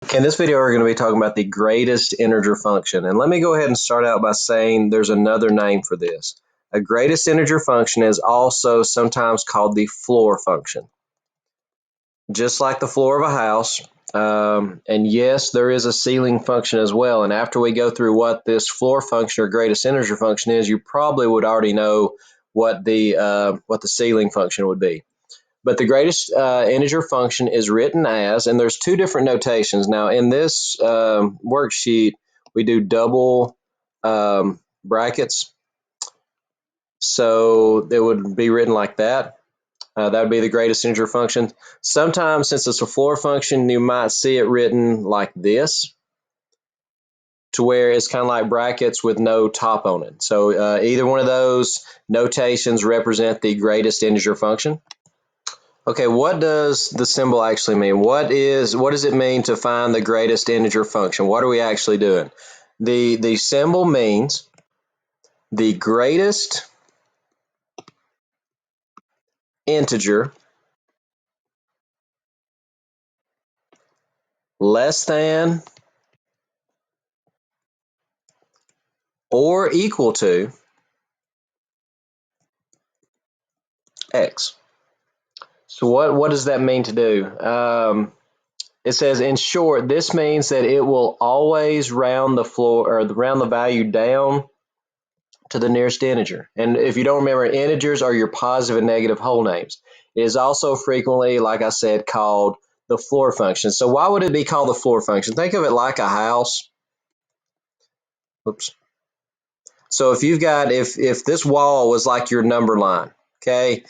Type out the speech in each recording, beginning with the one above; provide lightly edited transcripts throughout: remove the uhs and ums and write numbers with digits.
Okay, in this video we're going to be talking about the greatest integer function. And let me go ahead and start out by saying there's another name for this. A greatest integer function is also sometimes called the floor function. Just like the floor of a house, and yes, there is a ceiling function as well. And after we go through what this floor function or greatest integer function is, you probably would already know what the ceiling function would be. But the greatest integer function is written as, and there's two different notations. Now, in this worksheet, we do double brackets. So it would be written like that. That would be the greatest integer function. Sometimes, since it's a floor function, you might see it written like this, to where it's kind of like brackets with no top on it. So either one of those notations represent the greatest integer function. Okay, what does the symbol actually mean? What does it mean to find the greatest integer function? What are we actually doing? The symbol means the greatest integer less than or equal to x. So what does that mean to do? It says, in short, this means that it will always round the floor or round the value down to the nearest integer. And if you don't remember, integers are your positive and negative whole names. It is also frequently, like I said, called the floor function. So why would it be called the floor function? Think of it like a house. Oops. So if this wall was like your number line, okay,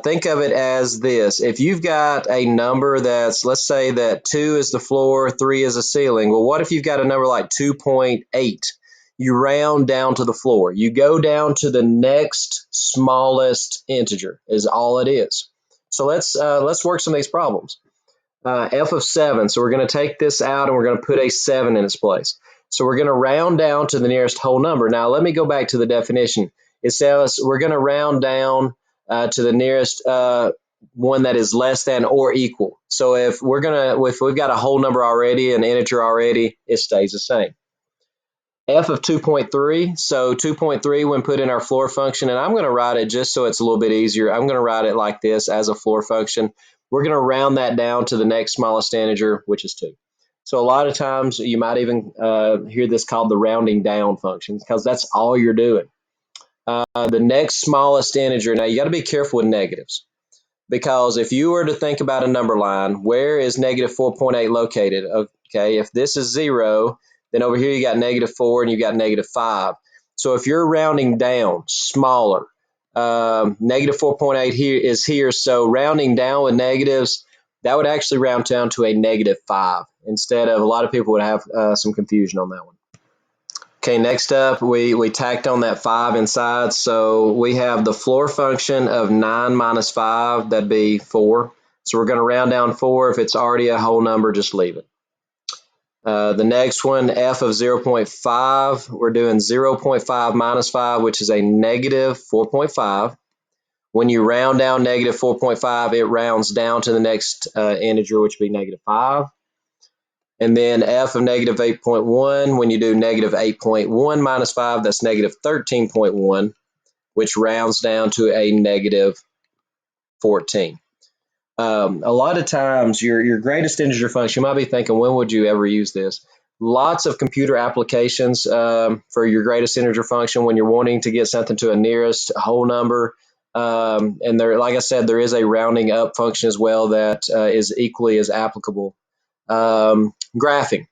think of it as this. If you've got a number that's, let's say that 2 is the floor, 3 is the ceiling. Well, what if you've got a number like 2.8? You round down to the floor. You go down to the next smallest integer is all it is. So let's work some of these problems. F of 7. So we're going to take this out and we're going to put a 7 in its place. So we're going to round down to the nearest whole number. Now let me go back to the definition. It says we're going to round down to the nearest one that is less than or equal. So if we've got a whole number already, an integer already, it stays the same. F of 2.3, so 2.3 when put in our floor function, and I'm going to write it just so it's a little bit easier. I'm going to write it like this as a floor function. We're going to round that down to the next smallest integer, which is 2. So a lot of times you might even hear this called the rounding down function because that's all you're doing. The next smallest integer, now you got to be careful with negatives because if you were to think about a number line, where is negative 4.8 located? Okay, if this is 0, then over here you got negative 4 and you got negative 5. So if you're rounding down smaller, negative 4.8 here is here. So rounding down with negatives, that would actually round down to a negative 5 instead of, a lot of people would have some confusion on that one. Okay, next up, we tacked on that 5 inside. So we have the floor function of 9 minus 5, that'd be 4. So we're going to round down 4. If it's already a whole number, just leave it. The next one, f of 0.5, we're doing 0.5 minus 5, which is a negative 4.5. When you round down negative 4.5, it rounds down to the next integer, which would be negative 5. And then f of negative 8.1, when you do negative 8.1 minus 5, that's negative 13.1, which rounds down to a negative 14. A lot of times, your greatest integer function, you might be thinking, when would you ever use this? Lots of computer applications for your greatest integer function when you're wanting to get something to a nearest whole number. And there, like I said, there is a rounding up function as well that is equally as applicable. Graphing.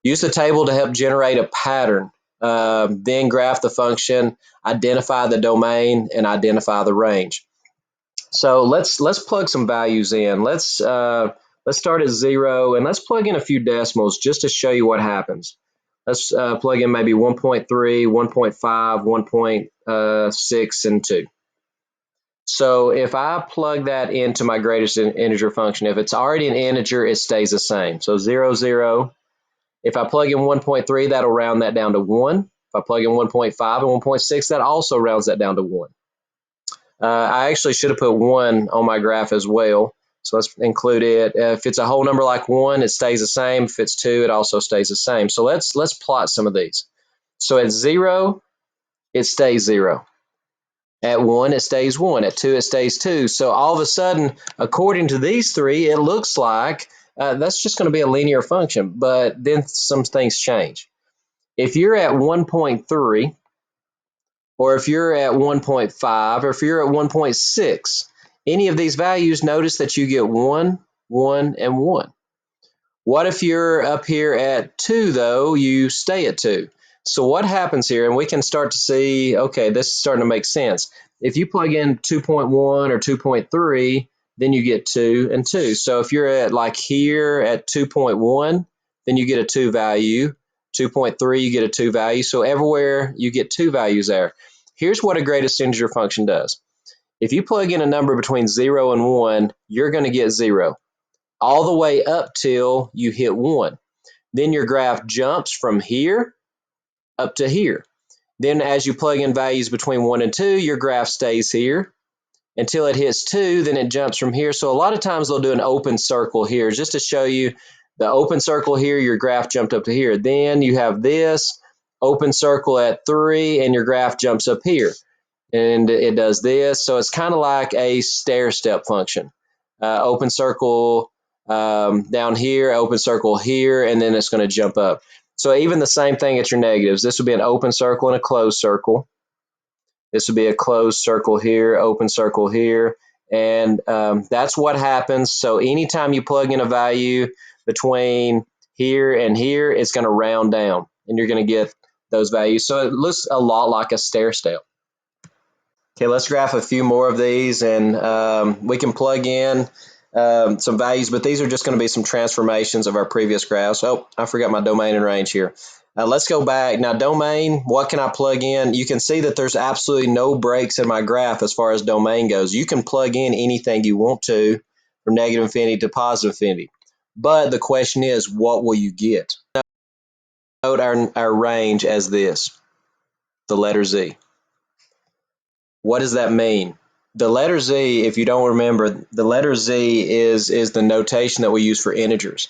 Use the table to help generate a pattern. Then graph the function, identify the domain, and identify the range. So let's plug some values in. Let's start at 0 and let's plug in a few decimals just to show you what happens. Let's plug in maybe 1.3, 1.5, 1.6, and 2. So if I plug that into my greatest integer function, if it's already an integer, it stays the same. So 0, 0. If I plug in 1.3, that'll round that down to 1. If I plug in 1.5 and 1.6, that also rounds that down to 1. I actually should have put 1 on my graph as well. So let's include it. If it's a whole number like 1, it stays the same. If it's 2, it also stays the same. So let's plot some of these. So at 0, it stays 0. At 1, it stays 1. At 2, it stays 2. So all of a sudden, according to these three, it looks like that's just going to be a linear function. But then some things change. If you're at 1.3, or if you're at 1.5, or if you're at 1.6, any of these values, notice that you get 1, 1, and 1. What if you're up here at 2, though, you stay at 2? So what happens here, and we can start to see, okay, this is starting to make sense. If you plug in 2.1 or 2.3, then you get 2 and 2. So if you're at like here at 2.1, then you get a 2 value. 2.3, you get a 2 value. So everywhere you get 2 values there. Here's what a greatest integer function does. If you plug in a number between 0 and 1, you're going to get 0 all the way up till you hit 1. Then your graph jumps from here up to here. Then as you plug in values between 1 and 2, your graph stays here until it hits 2, then it jumps from here. So a lot of times they'll do an open circle here just to show you the open circle here, your graph jumped up to here. Then you have this open circle at 3 and your graph jumps up here. And it does this. So it's kind of like a stair step function. Open circle down here, open circle here, and then it's going to jump up. So even the same thing at your negatives. This would be an open circle and a closed circle. This would be a closed circle here, open circle here, and that's what happens. So anytime you plug in a value between here and here, it's going to round down, and you're going to get those values. So it looks a lot like a stair step. Okay, let's graph a few more of these, and we can plug in some values, but these are just going to be some transformations of our previous graphs. Oh, I forgot my domain and range here. Let's go back. Now, domain, what can I plug in? You can see that there's absolutely no breaks in my graph as far as domain goes. You can plug in anything you want to from negative infinity to positive infinity. But the question is, what will you get? Note our range as this, the letter Z. What does that mean? The letter Z, if you don't remember, the letter Z is the notation that we use for integers.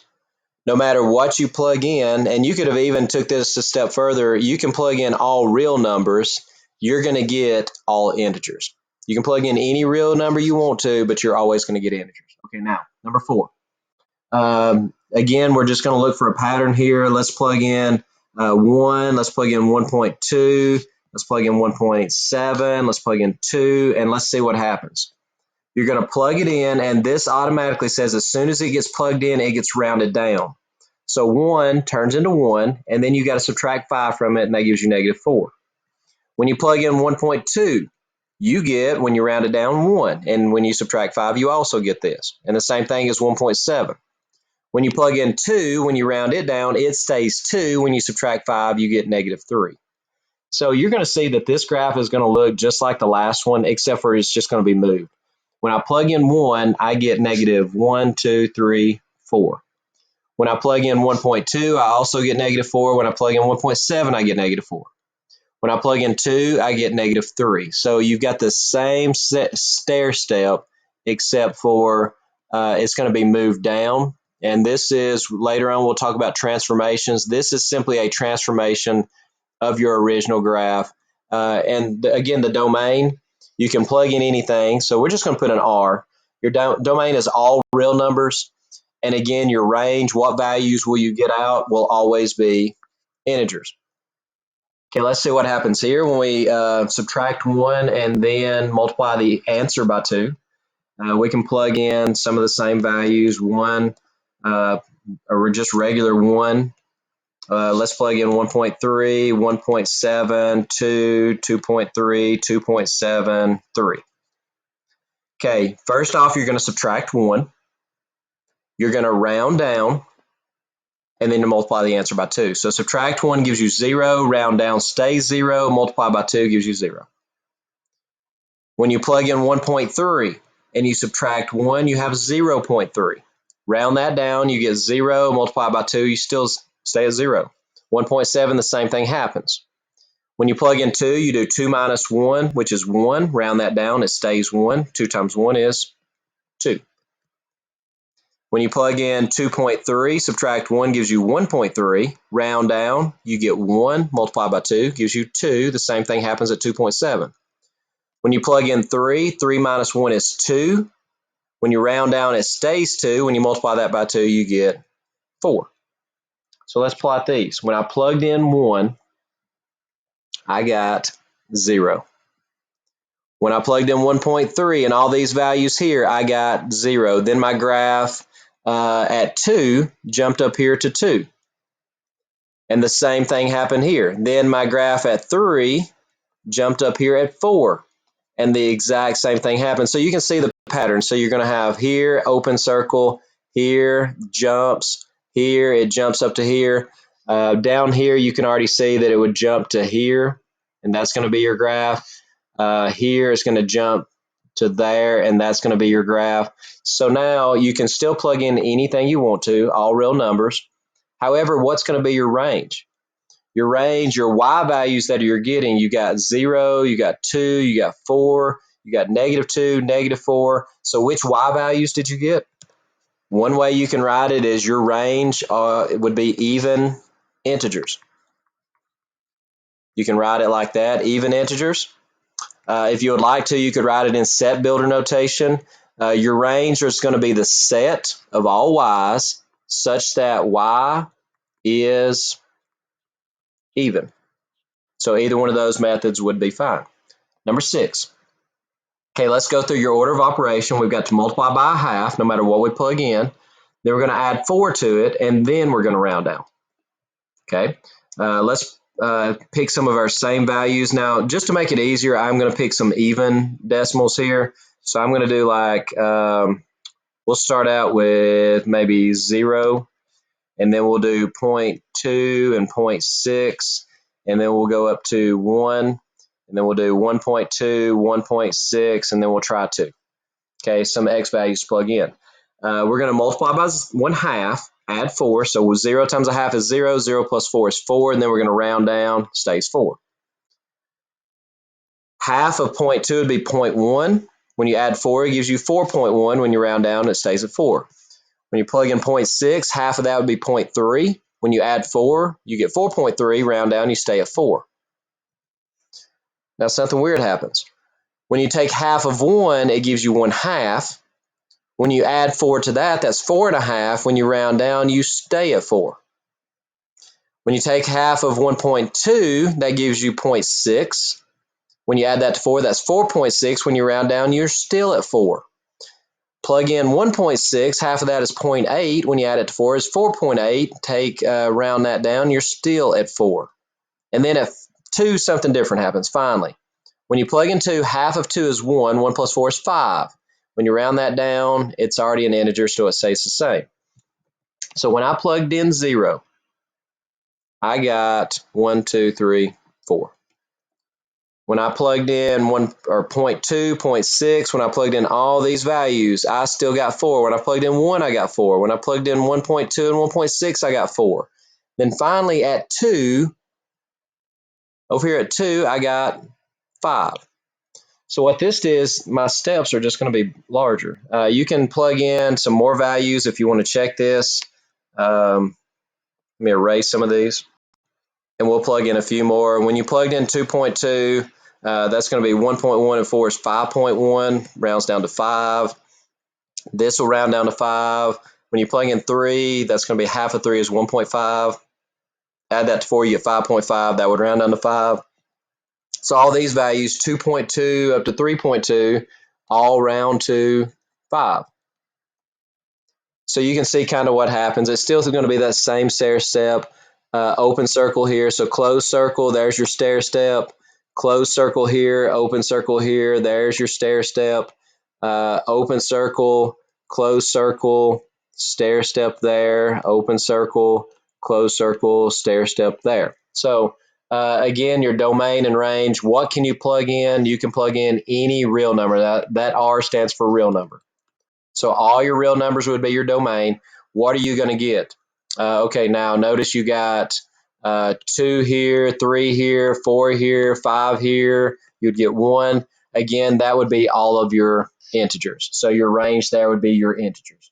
No matter what you plug in, and you could have even took this a step further, you can plug in all real numbers, you're going to get all integers. You can plug in any real number you want to, but you're always going to get integers. Okay, now, number 4. Again, we're just going to look for a pattern here. Let's plug in 1. Let's plug in 1.2. Let's plug in 1.7. Let's plug in 2. And let's see what happens. You're going to plug it in, and this automatically says as soon as it gets plugged in, it gets rounded down. So 1 turns into 1, and then you got to subtract 5 from it, and that gives you negative 4. When you plug in 1.2, you get, when you round it down, 1. And when you subtract 5, you also get this. And the same thing is 1.7. When you plug in 2, when you round it down, it stays 2. When you subtract 5, you get negative 3. So you're going to see that this graph is going to look just like the last one, except for it's just going to be moved. When I plug in 1, I get negative 1, 2, 3, 4. When I plug in 1.2, I also get negative 4. When I plug in 1.7, I get negative 4. When I plug in 2, I get negative 3. So you've got the same stair step, except for it's going to be moved down. And this is, later on, we'll talk about transformations. This is simply a transformation of your original graph. And again, the domain, you can plug in anything. So we're just going to put an R. Your domain is all real numbers. And again, your range, what values will you get out, will always be integers. Okay, let's see what happens here when we subtract 1 and then multiply the answer by 2. We can plug in some of the same values, 1, or just regular 1. Let's plug in 1.3, 1.7, 2, 2.3, 2.7, 3. Okay, first off, you're going to subtract 1. You're going to round down, and then you multiply the answer by 2. So subtract 1 gives you 0, round down stays 0, multiply by 2 gives you 0. When you plug in 1.3 and you subtract 1, you have 0.3. Round that down, you get 0, multiply by 2, you still stay at 0. 1.7, the same thing happens. When you plug in 2, you do 2 minus 1, which is 1. Round that down, it stays 1. 2 times 1 is 2. When you plug in 2.3, subtract 1 gives you 1.3. Round down, you get 1 multiplied by 2 gives you 2. The same thing happens at 2.7. When you plug in 3, 3 minus 1 is 2. When you round down, it stays 2. When you multiply that by 2, you get 4. So let's plot these. When I plugged in 1, I got 0. When I plugged in 1.3 and all these values here, I got 0. Then my graph at 2 jumped up here to 2. And the same thing happened here. Then my graph at 3 jumped up here at 4. And the exact same thing happened. So you can see the pattern. So you're going to have here, open circle, here, jumps, here, it jumps up to here. Down here, you can already see that it would jump to here, and that's going to be your graph. Here it's going to jump to there, and that's going to be your graph. So now you can still plug in anything you want to, all real numbers. However, what's going to be your range? Your range, your Y values that you're getting, you got 0, you got 2, you got 4, you got -2, -4. So which Y values did you get? One way you can write it is your range would be even integers. You can write it like that, even integers. If you would like to, you could write it in set builder notation. Your range is going to be the set of all Y's such that Y is even. So either one of those methods would be fine. Number 6. Okay, let's go through your order of operation. We've got to multiply by a half no matter what we plug in. Then we're going to add 4 to it, and then we're going to round down. Okay, let's pick some of our same values. Now, just to make it easier, I'm going to pick some even decimals here. So I'm going to do like, we'll start out with maybe 0, and then we'll do 0.2 and 0.6, and then we'll go up to 1, and then we'll do 1.2, 1.6, and then we'll try 2. Okay, some x values to plug in. We're going to multiply by 1/2, add 4. So 0 times a half is 0, 0 plus 4 is 4, and then we're going to round down, stays 4. Half of 0.2 would be 0.1. When you add 4, it gives you 4.1. When you round down, it stays at 4. When you plug in 0.6, half of that would be 0.3. When you add 4, you get 4.3. Round down, you stay at 4. Now something weird happens. When you take half of 1, it gives you 1/2. When you add 4 to that, that's 4.5. When you round down, you stay at 4. When you take half of 1.2, that gives you 0.6. When you add that to 4, that's 4.6. When you round down, you're still at 4. Plug in 1.6, half of that is 0.8. When you add it to 4, it's 4.8. Round that down, you're still at 4. And then at 2, something different happens, finally. When you plug in 2, half of 2 is 1. 1 plus 4 is 5. When you round that down, it's already an integer, so it stays the same. So when I plugged in 0, I got 1, 2, 3, 4. When I plugged in 1 or 0.2, 0.6, when I plugged in all these values, I still got 4. When I plugged in 1, I got 4. When I plugged in 1.2 and 1.6, I got 4. Then finally at 2, over here at 2, I got 5. So what this is, my steps are just going to be larger. You can plug in some more values if you want to check this. Let me erase some of these, and we'll plug in a few more. When you plugged in 2.2, that's going to be 1.1 and 4 is 5.1, rounds down to 5. This will round down to 5. When you plug in 3, that's going to be half of 3 is 1.5. Add that to 4, you get 5.5. That would round down to 5. So all these values, 2.2 up to 3.2, all round to 5. So you can see kind of what happens. It's still going to be that same stair step. Open circle here, so closed circle, there's your stair step. Closed circle here, open circle here, there's your stair step. Open circle, closed circle, stair step there, open circle, closed circle, stair step there. So again, your domain and range, what can you plug in? You can plug in any real number. That R stands for real number. So all your real numbers would be your domain. What are you going to get? Okay, now notice you got 2 here, 3 here, 4 here, 5 here. You'd get 1. Again, that would be all of your integers. So your range there would be your integers.